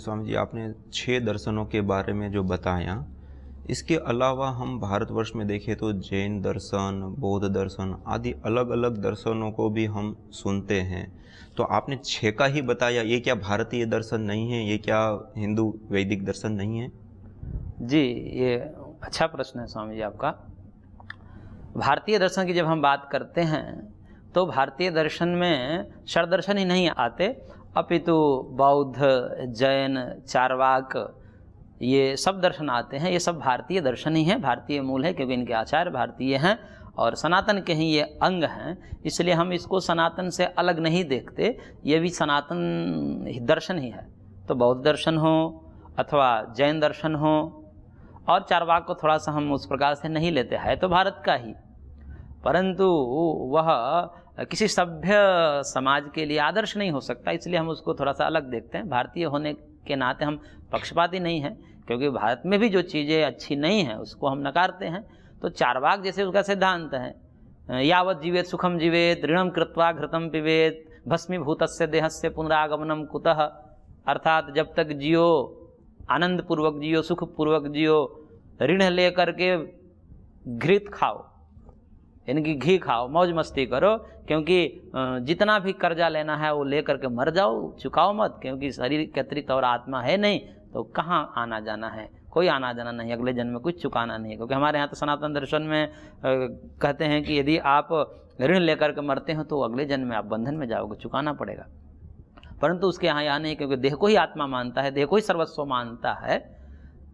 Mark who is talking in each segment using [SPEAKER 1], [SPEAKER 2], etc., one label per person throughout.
[SPEAKER 1] स्वामी जी, आपने 6 दर्शनों के बारे में जो बताया, इसके अलावा हम भारतवर्ष में देखें तो जैन दर्शन, बौद्ध दर्शन आदि अलग अलग दर्शनों को भी हम सुनते हैं। तो आपने 6 का ही बताया, ये क्या भारतीय दर्शन नहीं है? ये क्या हिंदू वैदिक दर्शन नहीं है?
[SPEAKER 2] जी, ये अच्छा प्रश्न है स्वामी जी आपका। भारतीय दर्शन की जब हम बात करते हैं तो भारतीय दर्शन में षड्दर्शन ही नहीं आते, अपितु बौद्ध, जैन, चार्वाक, ये सब दर्शन आते हैं। ये सब भारतीय दर्शन ही हैं, भारतीय मूल है, क्योंकि इनके आचार्य भारतीय हैं और सनातन के ही ये अंग हैं। इसलिए हम इसको सनातन से अलग नहीं देखते, ये भी सनातन दर्शन ही है। तो बौद्ध दर्शन हो अथवा जैन दर्शन हो, और चार्वाक को थोड़ा सा हम उस प्रकार से नहीं लेते, है तो भारत का ही, परंतु वह किसी सभ्य समाज के लिए आदर्श नहीं हो सकता, इसलिए हम उसको थोड़ा सा अलग देखते हैं। भारतीय होने के नाते हम पक्षपाती नहीं हैं, क्योंकि भारत में भी जो चीज़ें अच्छी नहीं हैं उसको हम नकारते हैं। तो चार्वाक जैसे उसका सिद्धांत है, यावत् जीवेत सुखम जीवेत, ऋणम कृत्वा घृतम पिबेत, भस्मीभूतस्य देहस्य पुनरागमनम कुतः, अर्थात जब तक जियो आनंद पूर्वक जियो, सुख पूर्वक जियो, ऋण ले करके घृत खाओ, इनकी घी खाओ, मौज मस्ती करो, क्योंकि जितना भी कर्जा लेना है वो ले करके मर जाओ, चुकाओ मत, क्योंकि शरीर के अतिरिक्त और आत्मा है नहीं, तो कहाँ आना जाना है, कोई आना जाना नहीं, अगले जन्म में कुछ चुकाना नहीं है। क्योंकि हमारे यहाँ तो सनातन दर्शन में कहते हैं कि यदि आप ऋण लेकर के मरते हो तो अगले जन्म में आप बंधन में जाओगे, चुकाना पड़ेगा। परंतु उसके यहाँ नहीं, क्योंकि देह को ही आत्मा मानता है, देह को ही सर्वस्व मानता है,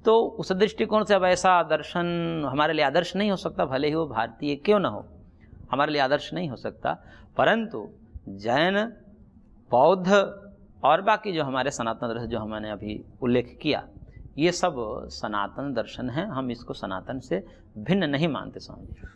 [SPEAKER 2] तो उस दृष्टिकोण से अब ऐसा दर्शन हमारे लिए आदर्श नहीं हो सकता, भले ही वो भारतीय क्यों ना हो, हमारे लिए आदर्श नहीं हो सकता। परंतु जैन, बौद्ध और बाकी जो हमारे सनातन दर्शन जो हमने अभी उल्लेख किया, ये सब सनातन दर्शन हैं, हम इसको सनातन से भिन्न नहीं मानते स्वामी जी।